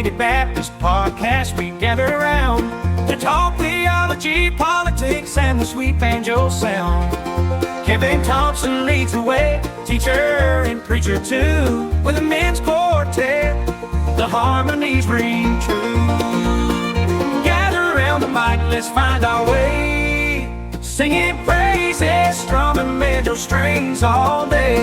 Amputated Baptist Podcast, we gather around to talk theology, politics, and the sweet banjo sound. Kevin Thompson leads the way, teacher and preacher too. With a men's quartet, the harmonies ring true. Gather around the mic, let's find our way, singing praises, strumming banjo strings all day.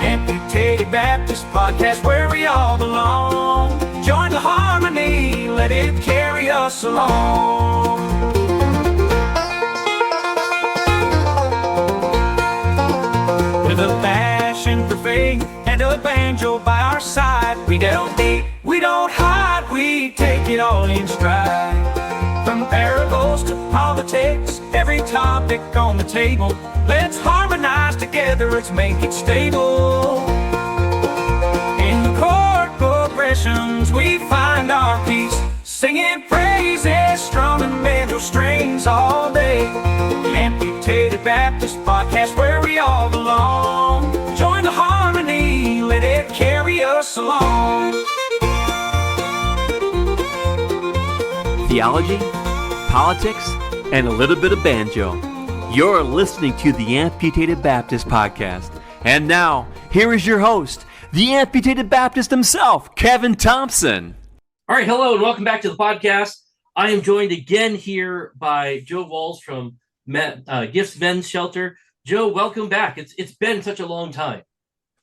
Amputated Baptist Podcast, where we all belong. Join the harmony, let it carry us along. With a passion for faith and a banjo by our side, we don't deep, we don't hide, we take it all in stride. From parables to politics, every topic on the table, let's harmonize together, let's make it stable. In the chord progressions, we find our peace, singing praises, strumming banjo strings all day. Amputated Baptist Podcast, where we all belong. Join the harmony, let it carry us along. Theology, politics, and a little bit of banjo. You're listening to the Amputated Baptist Podcast. And now, here is your host, the Amputated Baptist himself, Kevin Thompson. All right, hello, and welcome back to the podcast. I am joined again here by Joe Walls from Gifts Men's Shelter. Joe, welcome back. It's been such a long time.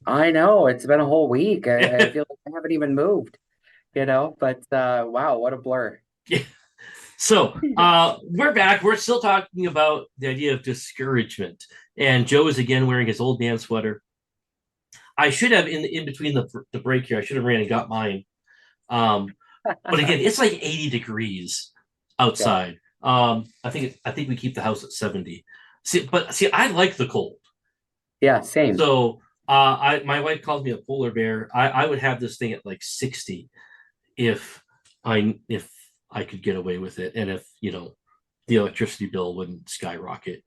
I know, it's been a whole week. I feel like I haven't even moved, but wow, what a blur. Yeah. So we're back. We're still talking about the idea of discouragement. And Joe is again wearing his old man sweater. I should have, in between the break here, I should have ran and got mine. But again, it's like 80 degrees outside. Yeah. I think we keep the house at 70. See, I like the cold. Yeah, same. So my wife calls me a polar bear. I would have this thing at like 60 if I could get away with it, and if the electricity bill wouldn't skyrocket.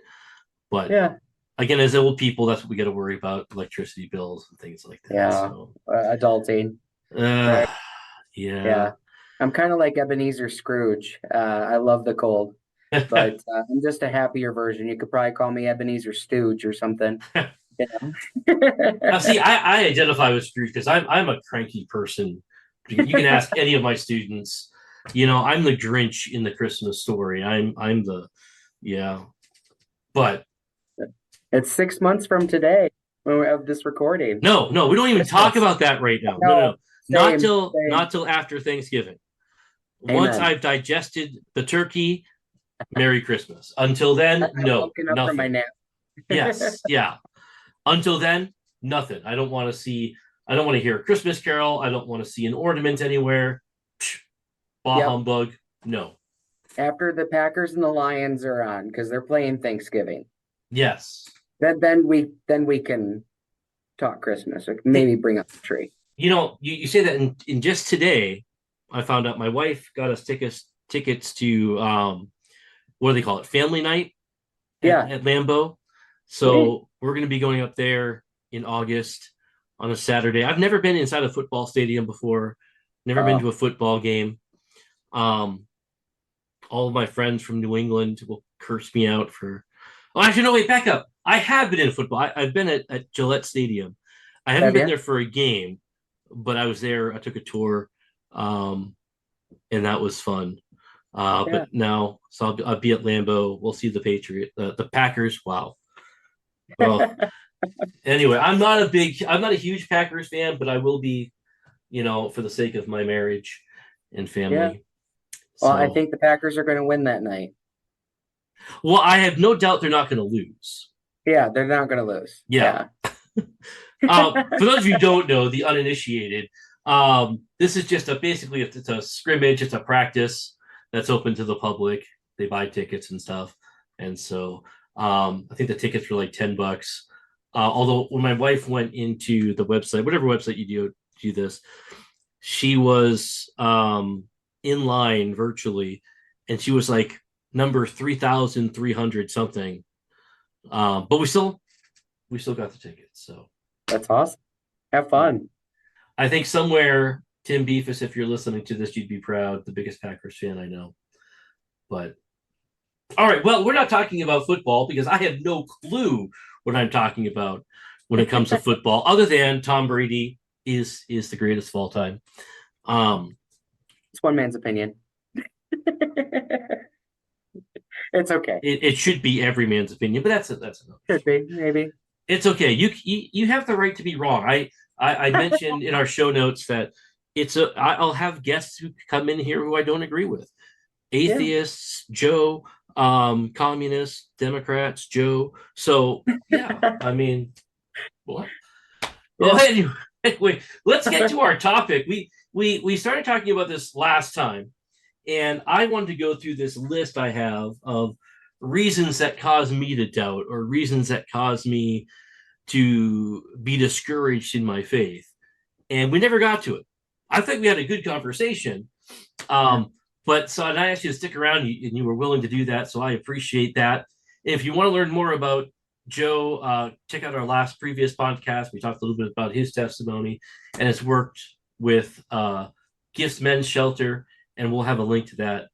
But yeah, again, as old people, that's what we got to worry about: electricity bills and things like that. Yeah, so, adulting. Right. Yeah. I'm kind of like Ebenezer Scrooge. I love the cold, but I'm just a happier version. You could probably call me Ebenezer Stooge or something. Now, see, I identify with Scrooge because I'm a cranky person. You can ask any of my students. I'm the Grinch in the Christmas story. I'm the, but it's 6 months from today when we have this recording. No, we don't even talk about that right now. No. Not till after Thanksgiving. Amen. Once I've digested the turkey, Merry Christmas. Until then, no, nothing. From my nap. Yes, yeah. Until then, nothing. I don't want to hear a Christmas carol. I don't want to see an ornament anywhere. Humbug. No. After the Packers and the Lions are on, because they're playing Thanksgiving. Yes. Then we can talk Christmas. Or maybe bring up the tree. You say that in just today, I found out my wife got us tickets to what do they call it? Family night. At Lambeau. So we're going to be going up there in August on a Saturday. I've never been inside a football stadium before. Never been to a football game. All of my friends from New England will curse me out for. Oh, actually, no, wait, back up. I have been in football. I've been at Gillette Stadium. I haven't been there for a game, but I was there. I took a tour, and that was fun. But now, so I'll be at Lambeau. We'll see the Packers. Wow. Well, anyway, I'm not a huge Packers fan, but I will be, for the sake of my marriage and family. Yeah. Well, I think the Packers are going to win that night. Well, I have no doubt they're not going to lose. Yeah, they're not going to lose. Yeah. For those of you who don't know, the uninitiated, this is just basically it's a scrimmage. It's a practice that's open to the public. They buy tickets and stuff. And so I think the tickets were like $10. Although when my wife went into the website, whatever website you do this, she was in line virtually, and she was like number 3,300 something. But we still got the tickets. So that's awesome. Have fun. I think somewhere Tim Beefus, if you're listening to this, you'd be proud. The biggest Packers fan I know. But all right, well, we're not talking about football because I have no clue what I'm talking about when it comes to football, other than Tom Brady is the greatest of all time. It's one man's opinion. It's okay. It should be every man's opinion, but that's enough. Could be, maybe. It's okay. You have the right to be wrong. I mentioned in our show notes that I'll have guests who come in here who I don't agree with. Atheists, yeah. Joe, communists, Democrats, Joe. So yeah, I mean, what? Well, anyway, let's get to our topic. We started talking about this last time, and I wanted to go through this list I have of reasons that cause me to doubt, or reasons that cause me to be discouraged in my faith. And we never got to it. I think we had a good conversation. But so, and I asked you to stick around, and you were willing to do that. So I appreciate that. If you want to learn more about Joe, check out our previous podcast. We talked a little bit about his testimony, and it's worked with Gifts Men's Shelter, and we'll have a link to that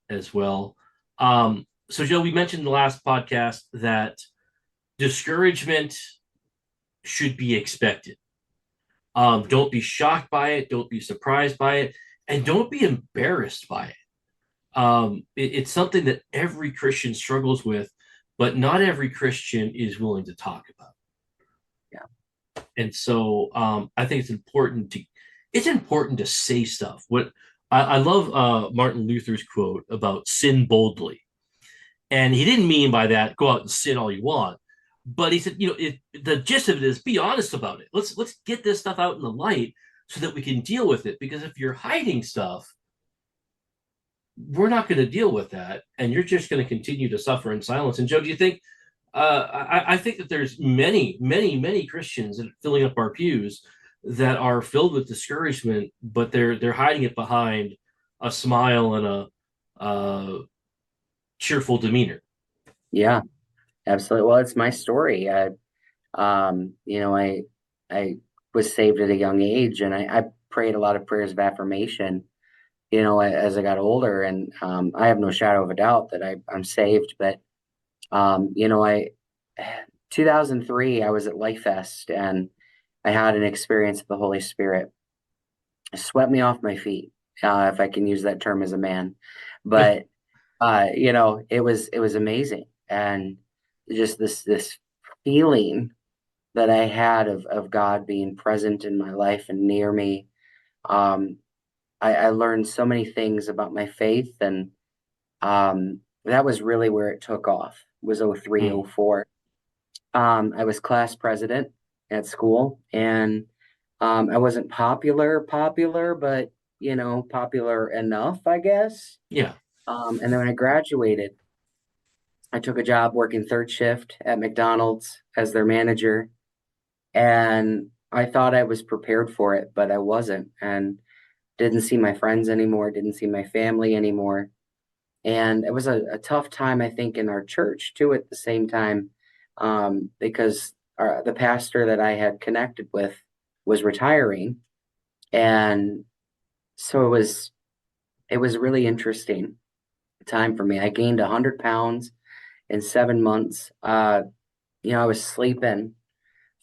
as well. So Joe, we mentioned in the last podcast that discouragement should be expected. Don't be shocked by it. Don't be surprised by it. And don't be embarrassed by it. It's something that every Christian struggles with, but not every Christian is willing to talk about. Yeah. And so I think it's important to say stuff. What I love Martin Luther's quote about sin boldly. And he didn't mean by that, go out and sin all you want. But he said, the gist of it is be honest about it. Let's get this stuff out in the light so that we can deal with it. Because if you're hiding stuff, we're not going to deal with that. And you're just going to continue to suffer in silence. And Joe, do you think, I think that there's many, many, many Christians that are filling up our pews that are filled with discouragement, but they're hiding it behind a smile and a cheerful demeanor. Yeah, absolutely. Well, it's my story. I was saved at a young age, and I prayed a lot of prayers of affirmation, as I got older. And I have no shadow of a doubt that I'm saved. But 2003, I was at Life Fest, and I had an experience of the Holy Spirit. It swept me off my feet, if I can use that term as a man. But it was amazing, and just this feeling that I had of God being present in my life and near me. I learned so many things about my faith, and that was really where it took off. It was 03, 04. I was class president at school, and I wasn't popular, but popular enough, I guess. Yeah. And then when I graduated, I took a job working third shift at McDonald's as their manager. And I thought I was prepared for it, but I wasn't, and didn't see my friends anymore, didn't see my family anymore. And it was a tough time, I think, in our church too at the same time, because the pastor that I had connected with was retiring. And so it was really interesting time for me. I gained 100 pounds in 7 months. I was sleeping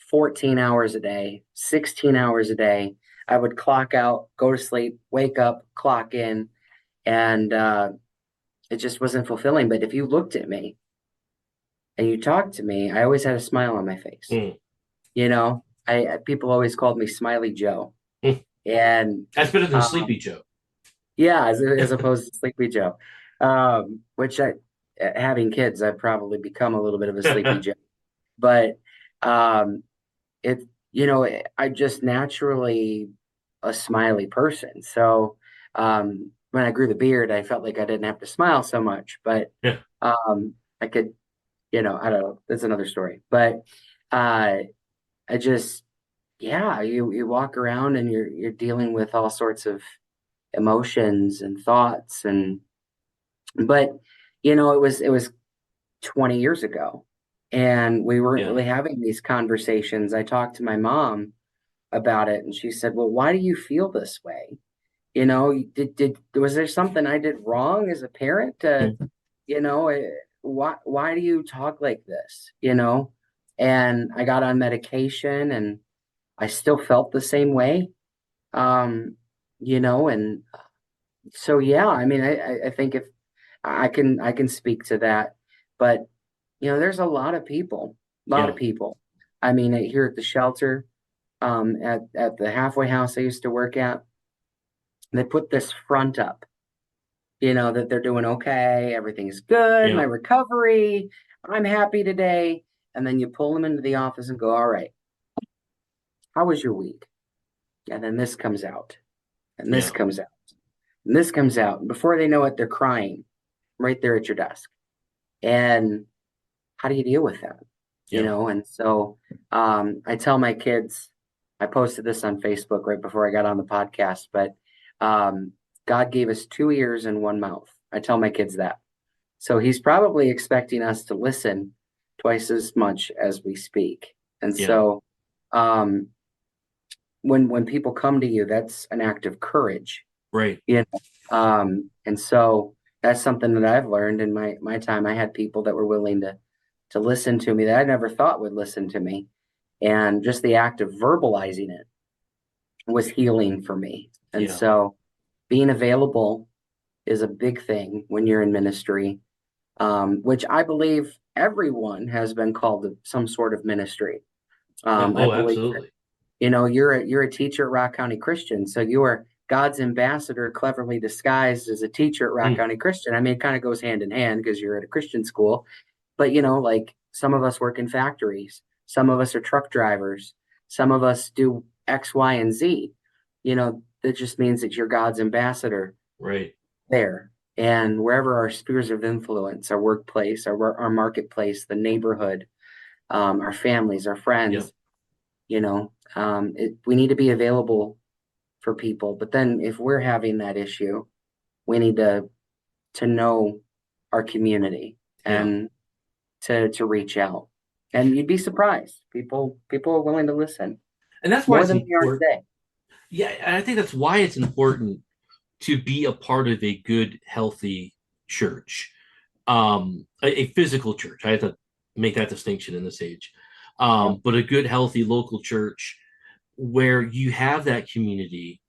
14 hours a day, 16 hours a day. I would clock out, go to sleep, wake up, clock in, and it just wasn't fulfilling. But if you looked at me and you talked to me, I always had a smile on my face. People always called me Smiley Joe. And that's better than Sleepy Joe. Yeah, as opposed to Sleepy Joe. Which having kids, I've probably become a little bit of a Sleepy Joe. But I'm just naturally a smiley person. So when I grew the beard, I felt like I didn't have to smile so much. But I could, I don't know. That's another story. But I just, you walk around and you're dealing with all sorts of emotions and thoughts, but it was 20 years ago, and we weren't really having these conversations. I talked to my mom about it. And she said, well, why do you feel this way? You know, was there something I did wrong as a parent? You know, why do you talk like this? You know, and I got on medication and I still felt the same way. Um, you know, and so yeah, I mean, I think if I can speak to that, but you know, there's a lot Yeah. of people. I mean, here at the shelter, at the halfway house I used to work at, they put this front up, you know, that they're doing okay, everything's good, my Yeah. recovery, I'm happy today. And then you pull them into the office and go, all right, how was your week? And then this comes out, and this Yeah. comes out, and this comes out. And before they know it, they're crying right there at your desk. And how do you deal with that? You Yeah. know, and so I tell my kids, I posted this on Facebook right before I got on the podcast, but um, God gave us two ears and one mouth. I tell my kids that. So he's probably expecting us to listen twice as much as we speak. And Yeah. so um, when people come to you, that's an act of courage, Right. you know. And so that's something that I've learned in my time. I had people that were willing to listen to me that I never thought would listen to me. And just the act of verbalizing it was healing for me. And Yeah. so being available is a big thing when you're in ministry, which I believe everyone has been called to some sort of ministry. Yeah. I Oh, believe, absolutely. you know, you're a teacher at Rock County Christian, so you are God's ambassador, cleverly disguised as a teacher at Rock Mm. County Christian. I mean, it kind of goes hand in hand because you're at a Christian school, but you know, like some of us work in factories, some of us are truck drivers, some of us do X, Y, and Z. You know, that just means that you're God's ambassador Right. there. And wherever our spheres of influence, our workplace, our marketplace, the neighborhood, our families, our Yep. friends, you know, we need to be available for people. But then if we're having that issue, we need to know our community Yeah. and to reach out. And you'd be surprised. People are willing to listen And that's why more it's than they are important. today. Yeah. And I think that's why it's important to be a part of a good, healthy church, a physical church. I have to make that distinction in this age. Yep. But a good, healthy local church where you have that community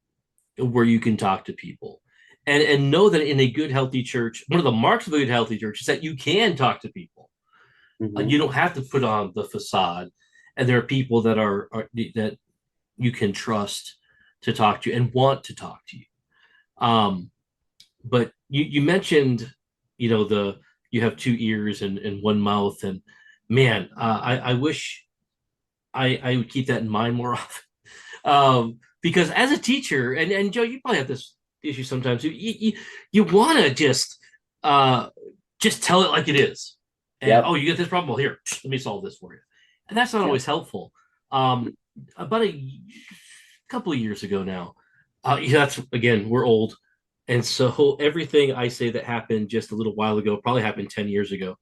where you can talk to people and know that in a good, healthy church, one of the marks of a good, healthy church is that you can talk to people. Hmm. You don't have to put on the facade, and there are people that are that you can trust to talk to and want to talk to you. Um, but you mentioned, you know, you have two ears and one mouth, and man, I wish I would keep that in mind more often. Because as a teacher, and Joe, you probably have this issue sometimes. You want to just tell it like it is, and Yep. oh, you get this problem. Well, here, let me solve this for you, and that's not Yep. always helpful. About a couple of years ago now, yeah, that's again, we're old. And so everything I say that happened just a little while ago probably happened 10 years ago.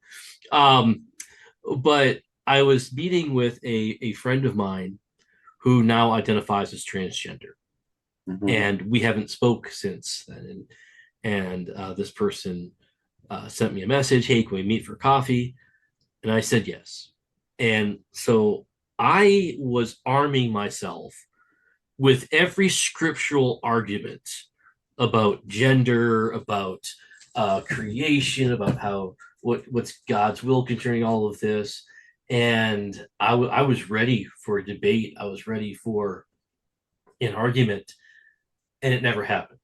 Um, but I was meeting with a friend of mine who now identifies as transgender. Hmm. And we haven't spoke since then. And this person sent me a message, hey, can we meet for coffee? And I said yes. And so I was arming myself with every scriptural argument about gender, about creation, about how what's God's will concerning all of this. And I was ready for a debate. I was ready for an argument, and it never happened.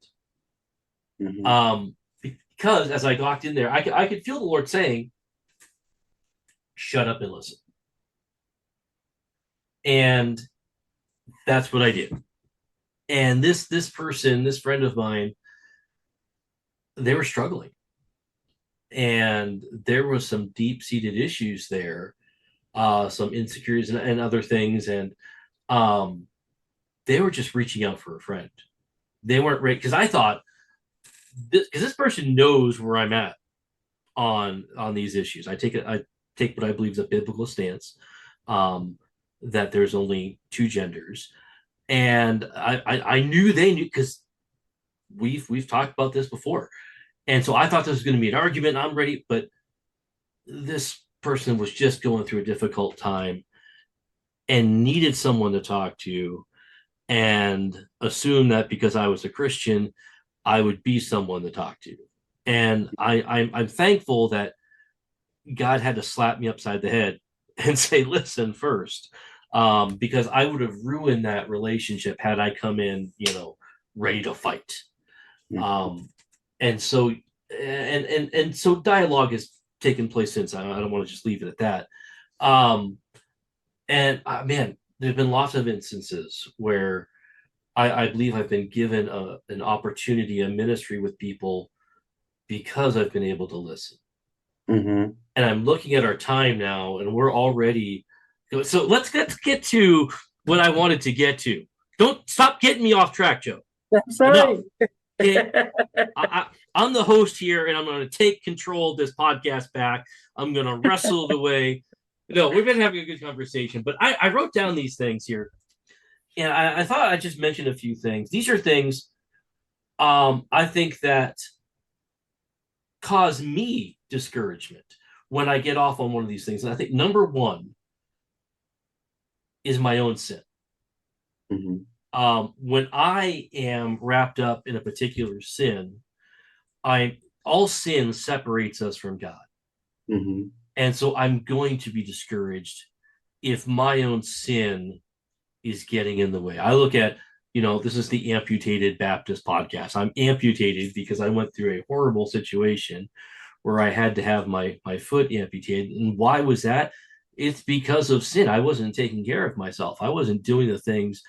Hmm. Because as I walked in there, I could feel the Lord saying, "Shut up and listen." And that's what I did. And this person, this friend of mine, they were struggling, and there was some deep seated issues there, some insecurities and other things, and um, they were just reaching out for a friend. They weren't ready because I thought because this person knows where I'm at on these issues. I take what I believe is a biblical stance, um, that there's only two genders, And I knew they knew, because we've talked about this before. And so I thought this was going to be an argument. I'm ready, but this person was just going through a difficult time and needed someone to talk to, and assumed that because I was a Christian, I would be someone to talk to. And I'm thankful that God had to slap me upside the head and say, listen first, because I would have ruined that relationship had I come in, ready to fight. Um, and so, and so dialogue has taken place since. I don't want to just leave it at that. And man, there've been lots of instances where I believe I've been given an opportunity, a ministry with people because I've been able to listen. Mm-hmm. And I'm looking at our time now, and we're already. So let's get to what I wanted to get to. Don't stop getting me off track, Joe. Sorry. Okay. I'm the host here, and I'm going to take control of this podcast back. I'm going to wrestle it away. No, we've been having a good conversation, but I wrote down these things here, and I thought I'd just mention a few things. These are things I think that cause me discouragement when I get off on one of these things. And I think number one is my own sin. Mm-hmm. When I am wrapped up in a particular sin, all sin separates us from God. Mm-hmm. And so I'm going to be discouraged if my own sin is getting in the way. I look at, this is the Amputated Baptist podcast. I'm amputated because I went through a horrible situation where I had to have my foot amputated. And why was that? It's because of sin. I wasn't taking care of myself. I wasn't doing the things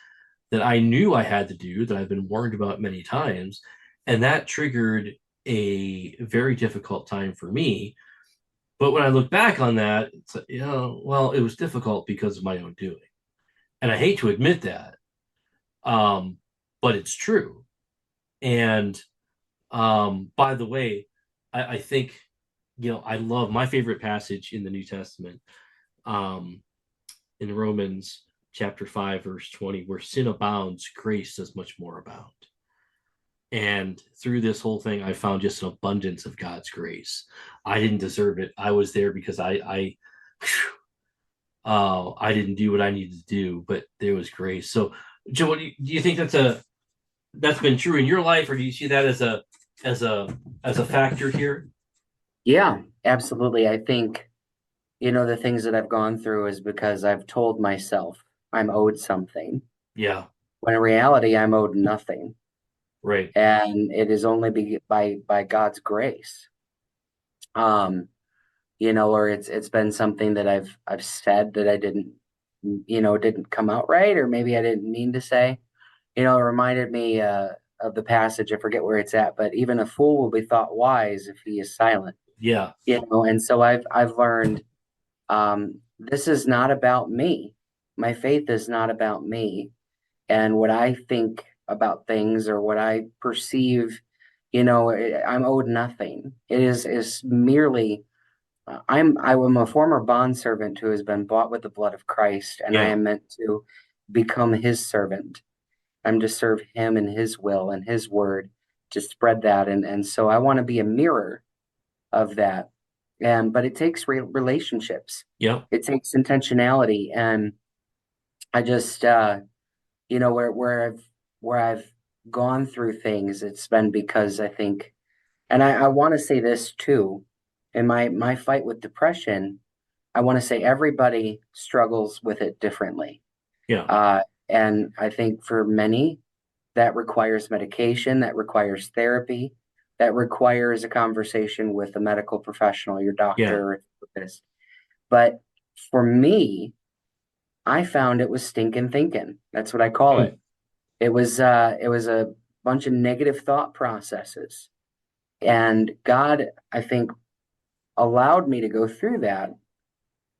that I knew I had to do, that I've been warned about many times. And that triggered a very difficult time for me. But when I look back on that, it's like, well, it was difficult because of my own doing. And I hate to admit that, but it's true. And by the way, I think, I love my favorite passage in the New Testament, in Romans chapter 5, verse 20, where sin abounds, grace does much more abound. And through this whole thing, I found just an abundance of God's grace. I didn't deserve it. I was there because I didn't do what I needed to do, but there was grace. So, Joe, do you think that's been true in your life, or do you see that as a factor here? Yeah, absolutely. I think, the things that I've gone through is because I've told myself I'm owed something, Yeah, when in reality I'm owed nothing. right. And it is only by God's grace. Or it's been something that I've said that I didn't come out right, or maybe I didn't mean to say. It reminded me of the passage. I forget where it's at, but even a fool will be thought wise if he is silent. Yeah, And so I've learned, this is not about me. My faith is not about me and what I think about things or what I perceive. I'm owed nothing. It is merely, I am a former bondservant who has been bought with the blood of Christ, and I yeah, am meant to become his servant. I'm to serve him and his will and his word, to spread that. And so I want to be a mirror of that. But it takes relationships. yeah, It takes intentionality. And I just, where I've gone through things, it's been because I think, and I want to say this too, in my fight with depression, I want to say everybody struggles with it differently. yeah, And I think for many, that requires medication, that requires therapy, that requires a conversation with a medical professional, your yeah, doctor, or therapist. But for me, I found it was stinking thinking. That's what I call mm, it. It was a bunch of negative thought processes. And God, I think, allowed me to go through that.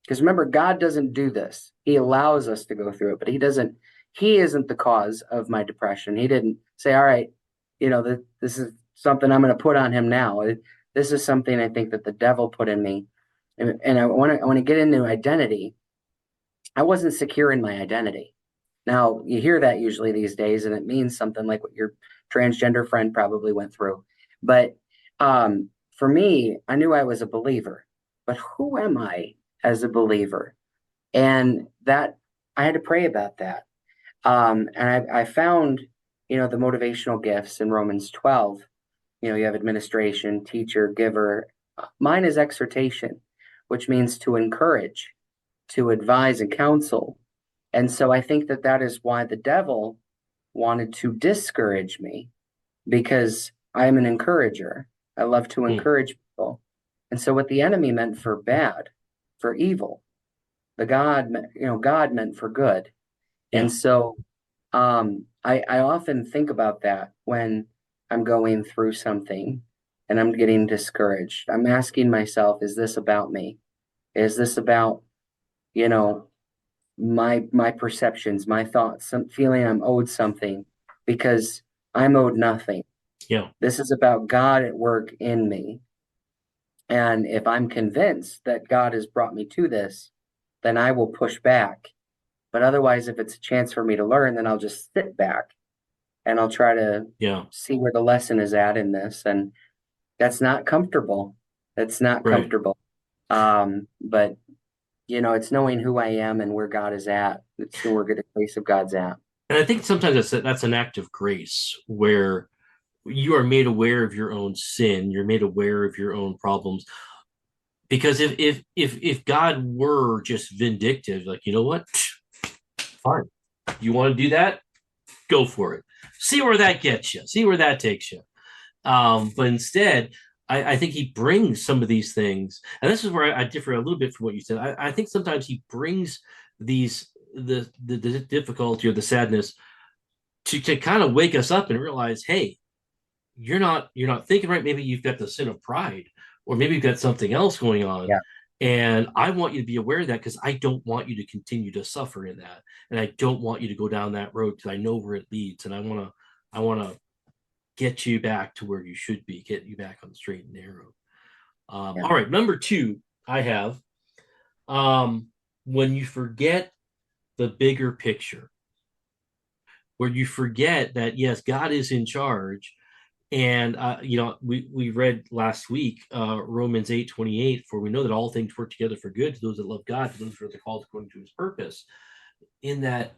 Because remember, God doesn't do this. He allows us to go through it, but he isn't the cause of my depression. He didn't say, all right, this is something I'm going to put on him now. This is something I think that the devil put in me. And I want to get into identity. I wasn't secure in my identity. Now, you hear that usually these days, and it means something like what your transgender friend probably went through. But for me, I knew I was a believer. But who am I as a believer? And that I had to pray about that. And I found, the motivational gifts in Romans 12. You have administration, teacher, giver. Mine is exhortation, which means to encourage, to advise and counsel. And so I think that that is why the devil wanted to discourage me, because I'm an encourager. I love to Mm. encourage people. And so what the enemy meant for bad, for evil, God meant for good. Yeah. And so I often think about that when I'm going through something and I'm getting discouraged. I'm asking myself, is this about me? Is this about, you know, my perceptions, my thoughts, some feeling I'm owed something, because I'm owed nothing. Yeah. This is about God at work in me. And if I'm convinced that God has brought me to this, then I will push back. But otherwise, if it's a chance for me to learn, then I'll just sit back and I'll try to Yeah. see where the lesson is at in this. And that's not comfortable. That's not Right. comfortable. But it's knowing who I am and where God is at. It's where the place of God's at. And I think sometimes that's an act of grace where you are made aware of your own sin, you're made aware of your own problems. Because if God were just vindictive, like, you know what? Fine. You want to do that? Go for it. See where that gets you. See where that takes you. But instead, I think he brings some of these things, and this is where I differ a little bit from what you said. I think sometimes he brings the difficulty or the sadness to kind of wake us up and realize, hey, you're not thinking right. Maybe you've got the sin of pride, or maybe you've got something else going on. Yeah. And I want you to be aware of that, because I don't want you to continue to suffer in that. And I don't want you to go down that road, because I know where it leads. And I want to get you back to where you should be, get you back on the straight and narrow. Yeah. All right. Number two, I have when you forget the bigger picture, where you forget that, yes, God is in charge. And we read last week Romans 8:28, for we know that all things work together for good to those that love God, to those who are called according to his purpose. In that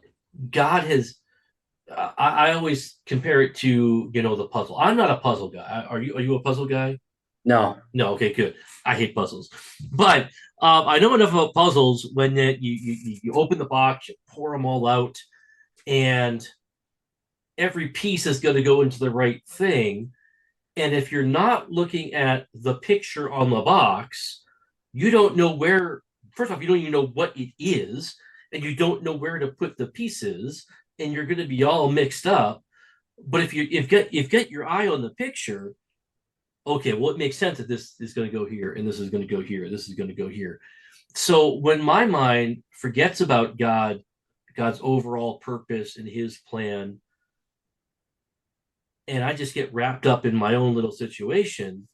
God has, I always compare it to the puzzle. I'm not a puzzle guy. Are you a puzzle guy? No. No. Okay, good. I hate puzzles, but I know enough about puzzles when you open the box, you pour them all out, and every piece is going to go into the right thing. And if you're not looking at the picture on the box, you don't know where, first off, you don't even know what it is, and you don't know where to put the pieces, and you're going to be all mixed up. But if you've got your eye on the picture, okay, well, it makes sense that this is going to go here, and this is going to go here, this is going to go here. So when my mind forgets about God's overall purpose and his plan, and I just get wrapped up in my own little situation,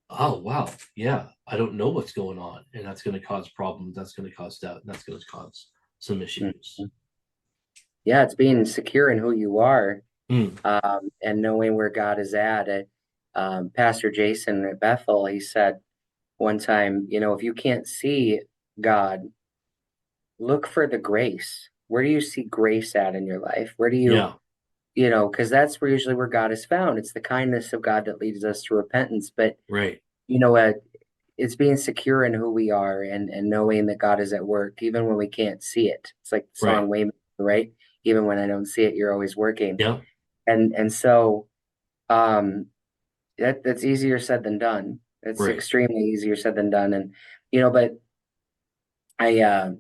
oh wow, yeah, I don't know what's going on, and that's going to cause problems, that's going to cause doubt, and that's going to cause some issues. Mhm. Yeah, it's being secure in who you are, Mm. and knowing where God is at. Pastor Jason at Bethel, he said one time, if you can't see God, look for the grace. Where do you see grace at in your life? Where do Yeah. because that's usually where God is found. It's the kindness of God that leads us to repentance. But, Right. you know, uh, it's being secure in who we are, and knowing that God is at work, even when we can't see it. It's like the Right. song Waymaker, right? Even when I don't see it, you're always working. Yeah. And so um, that's easier said than done. It's Right. extremely easier said than done. And, but I,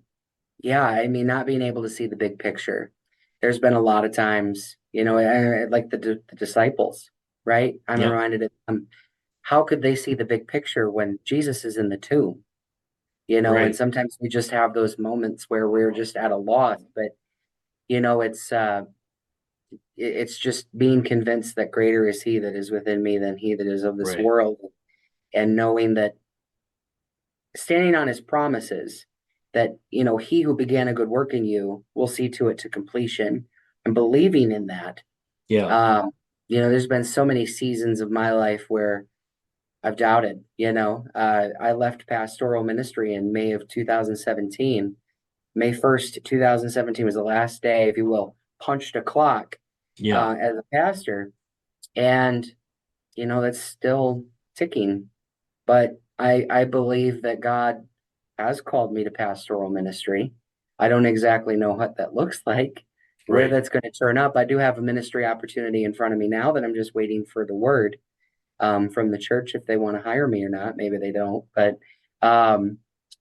yeah, I mean, not being able to see the big picture. There's been a lot of times, like the disciples, right? I'm Yeah. reminded of them. How could they see the big picture when Jesus is in the tomb? And Right. sometimes we just have those moments where we're just at a loss. But it's just being convinced that greater is He that is within me than he that is of this Right. world, and knowing that standing on His promises. that, he who began a good work in you will see to it to completion, and believing in that. Yeah. There's been so many seasons of my life where I've doubted. I left pastoral ministry in May of 2017. May 1st, 2017 was the last day, if you will, punched a clock Yeah. as a pastor. And, that's still ticking. But I believe that God has called me to pastoral ministry. I don't exactly know what that looks like, where Right. that's going to turn up. I do have a ministry opportunity in front of me now that I'm just waiting for the word from the church if they want to hire me or not. Maybe they don't, but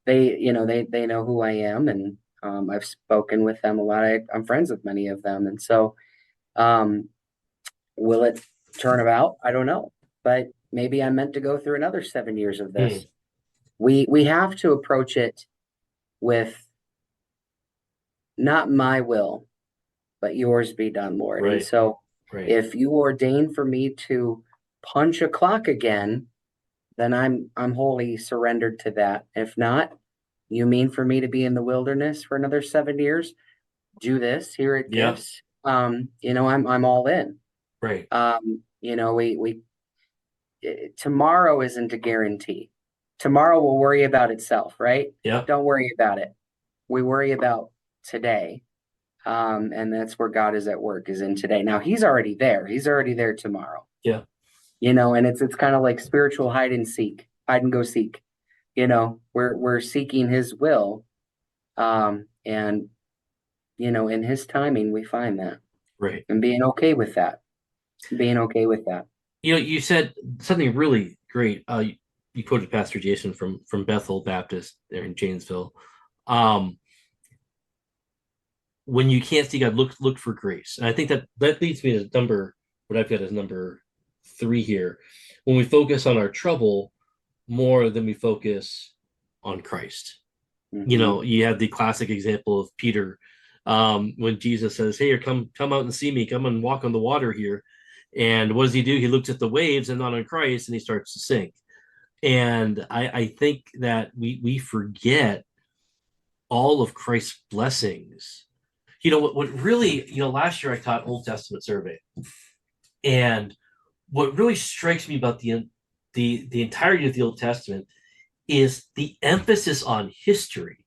they know who I am, and I've spoken with them a lot. I'm friends with many of them, and so um, will it turn about? I don't know, but maybe I'm meant to go through another 7 years of this. We have to approach it with not my will, but yours be done, Lord. Right. And so Right. if you ordain for me to punch a clock again, then I'm wholly surrendered to that. If not, you mean for me to be in the wilderness for another 7 years? Do this, here it Yeah. gifts. I'm all in. Right. Tomorrow isn't a guarantee. Tomorrow will worry about itself, right? Yeah. Don't worry about it. We worry about today. And that's where God is at work, is in today. Now he's already there. He's already there tomorrow. Yeah. And it's kind of like spiritual hide and go seek. We're seeking his will. And in his timing we find that. Right. And being okay with that. You said something really great. You quoted Pastor Jason from Bethel Baptist there in Janesville. When you can't see God, look for grace. And I think that leads me to what I've got as number 3 here. When we focus on our trouble more than we focus on Christ. Mm-hmm. You have the classic example of Peter, when Jesus says, "Hey, come out and see me. Come and walk on the water here." And what does he do? He looks at the waves and not on Christ, and he starts to sink. And I think that we forget all of Christ's blessings. What really, last year I taught Old Testament survey, and what really strikes me about the entirety of the Old Testament is the emphasis on history,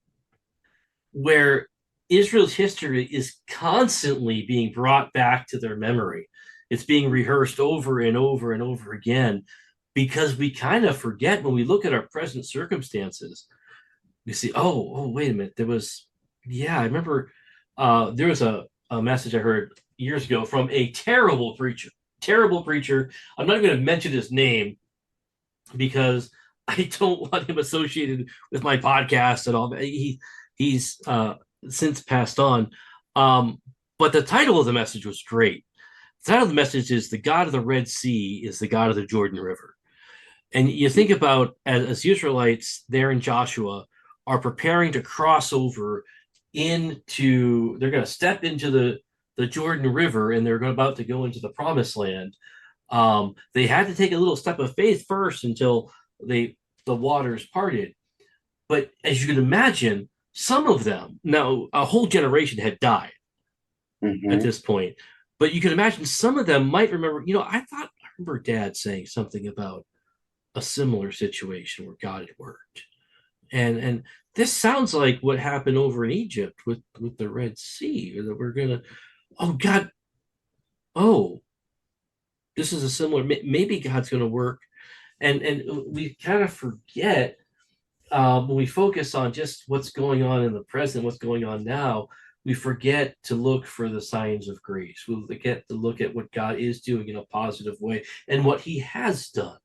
where Israel's history is constantly being brought back to their memory. It's being rehearsed over and over and over again, because we kind of forget when we look at our present circumstances. We see, oh, wait a minute. I remember there was a message I heard years ago from a terrible preacher. Terrible preacher. I'm not going to mention his name because I don't want him associated with my podcast at all. He's since passed on. But the title of the message was great. The title of the message is "The God of the Red Sea is the God of the Jordan River." And you think about, as Israelites there in Joshua are preparing to cross over they're going to step into the Jordan River, and they're about to go into the promised land. They had to take a little step of faith first until the waters parted. But as you can imagine, some of them, now a whole generation had died at this point, but you can imagine some of them might remember, I remember Dad saying something about a similar situation where God had worked. And this sounds like what happened over in Egypt with the Red Sea, or that we're going to, oh God, this is a similar, maybe God's going to work. And we kind of forget, when we focus on just what's going on in the present, what's going on now, we forget to look for the signs of grace. We forget to look at what God is doing in a positive way and what he has done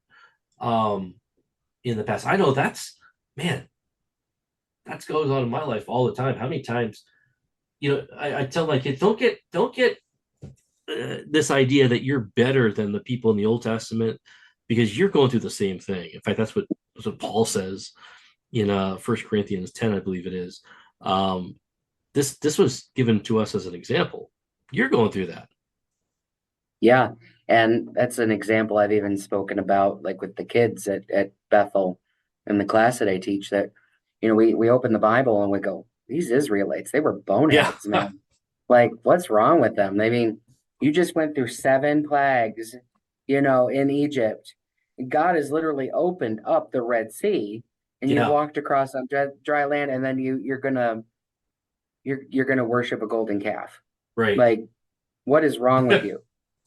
in the past. I know that goes on in my life all the time. How many times, I tell my kids, don't get this idea that you're better than the people in the Old Testament, because you're going through the same thing. In fact, that's what Paul says in 1 Corinthians 10, I believe it is. This was given to us as an example. You're going through that. Yeah. And that's an example I've even spoken about, like with the kids at Bethel in the class that I teach, that, we open the Bible and we go, these Israelites, they were Yeah. boneheads, man. Like, what's wrong with them? I mean, you just went through 7 plagues, in Egypt. God has literally opened up the Red Sea, and you Yeah. walked across on dry land, and then you're gonna worship a golden calf. Right. Like, what is wrong with you?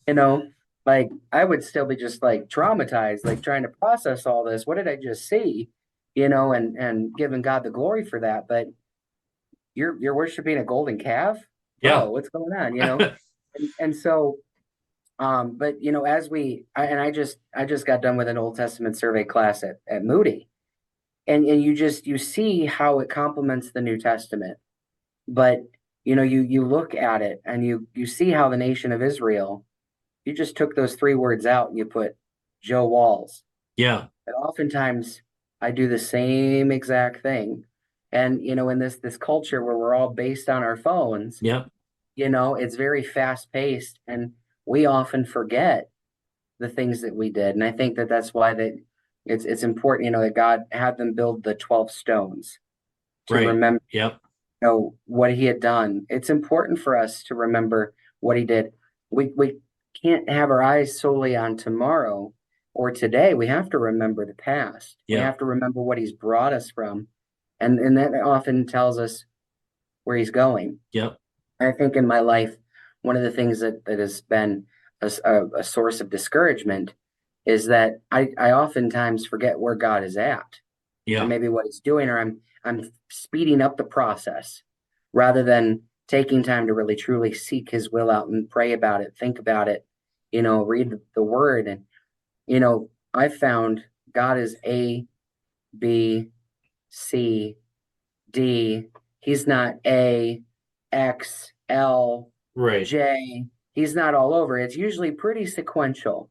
You know, like I would still be just like traumatized, like trying to process all this. What did I just see? And giving God the glory for that. But you're worshiping a golden calf, Yeah. bro. What's going on? And so but I just got done with an Old Testament survey class at Moody, and you see how it complements the New Testament. But you look at it and you see how the nation of Israel, you just took those 3 words out and you put Joe Walls. Yeah. And oftentimes I do the same exact thing. And in this culture where we're all based on our phones, Yeah. it's very fast paced, and we often forget the things that we did. And I think that that's why that it's important, that God had them build the 12 stones to Right. remember, Yep. what he had done. It's important for us to remember what he did. We can't have our eyes solely on tomorrow or today. We have to remember the past. We Yeah. have to remember what he's brought us from. And that often tells us where he's going. Yep. I think in my life, one of the things that has been a source of discouragement is that I oftentimes forget where God is at, or Yeah. maybe what he's doing, or I'm speeding up the process rather than taking time to really truly seek his will out and pray about it, think about it, read the word. And I found God is A, B, C, D. He's not A, X, L, Right. J. He's not all over. It's usually pretty sequential,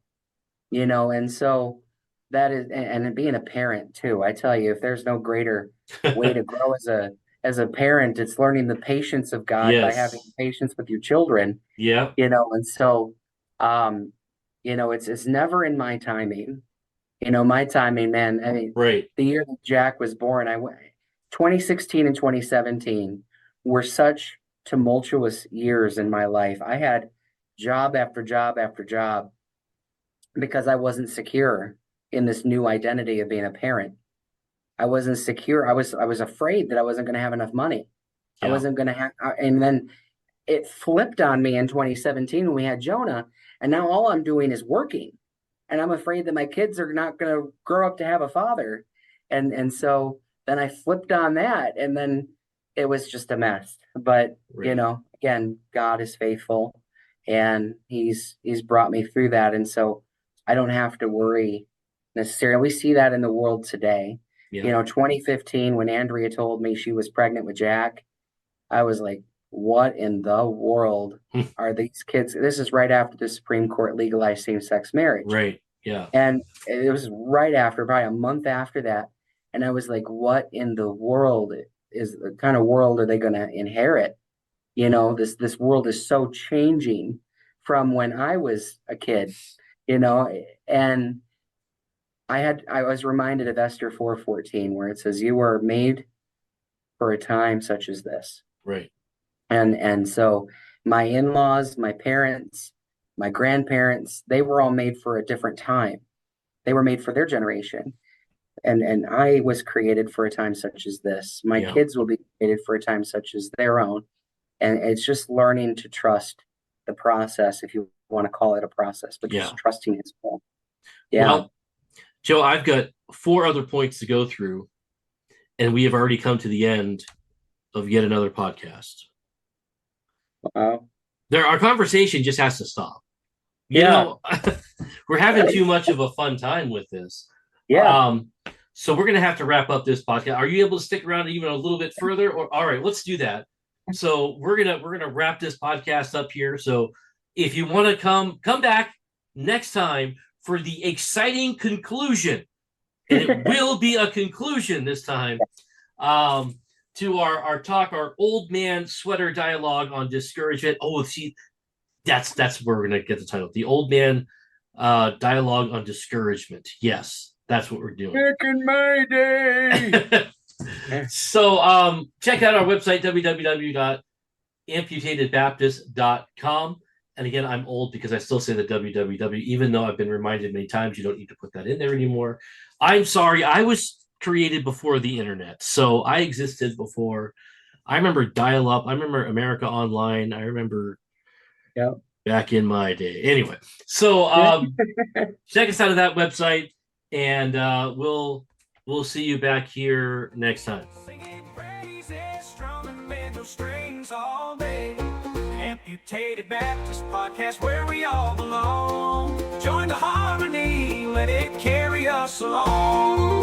and so that is, and being a parent too. I tell you, if there's no greater way to grow as a parent, it's learning the patience of God by having Yes. patience with your children, Yeah. and so um, it's never in my timing. My timing, man. I mean, Right. the year that Jack was born, 2016 and 2017 were such tumultuous years in my life. I had job after job after job because I wasn't secure in this new identity of being a parent. I wasn't secure. I was afraid that I wasn't going to have enough money. I Yeah. wasn't going to have, and then it flipped on me in 2017 when we had Jonah, and now all I'm doing is working, and I'm afraid that my kids are not going to grow up to have a father, and so then I flipped on that, and then it was just a mess. But Right. again, God is faithful, and He's brought me through that, and so I don't have to worry necessarily. We see that in the world today. Yeah. 2015, when Andrea told me she was pregnant with Jack, I was like, what in the world are these kids? This is right after the Supreme Court legalized same-sex marriage. Right. Yeah. And it was right after, probably a month after that. And I was like, what in the world is the kind of world are they going to inherit? This world is so changing from when I was a kid, and I was reminded of Esther 4:14, where it says, you were made for a time such as this. Right. And so my in-laws, my parents, my grandparents, they were all made for a different time. They were made for their generation. And I was created for a time such as this. My Yeah. kids will be created for a time such as their own. And it's just learning to trust the process, if you want to call it a process, but Yeah. just trusting his will. Yeah. Well, Joe, I've got 4 other points to go through, and we have already come to the end of yet another podcast. Our conversation just has to stop. Yeah. We're having too much of a fun time with this. Yeah. So we're gonna have to wrap up this podcast. Are you able to stick around even a little bit further? Or all right, let's do that. So we're gonna wrap this podcast up here. So if you want to come back next time for the exciting conclusion, and it will be a conclusion this time, to our talk, our old man sweater dialogue on discouragement. Oh, see, that's where we're gonna get the title, the old man dialogue on discouragement. Yes, that's what we're doing. Back in my day. So check out our website, www.amputatedbaptist.com. And again, I'm old because I still say the www, even though I've been reminded many times you don't need to put that in there anymore. I'm sorry, I was created before the internet, so I existed before. I remember dial-up. I remember America Online. I remember back in my day. Anyway, so check us out at that website, and we'll see you back here next time. Singing praises, strumming banjo strings all day. Amputated Baptist Podcast, where we all belong. Join the harmony, let it carry us along.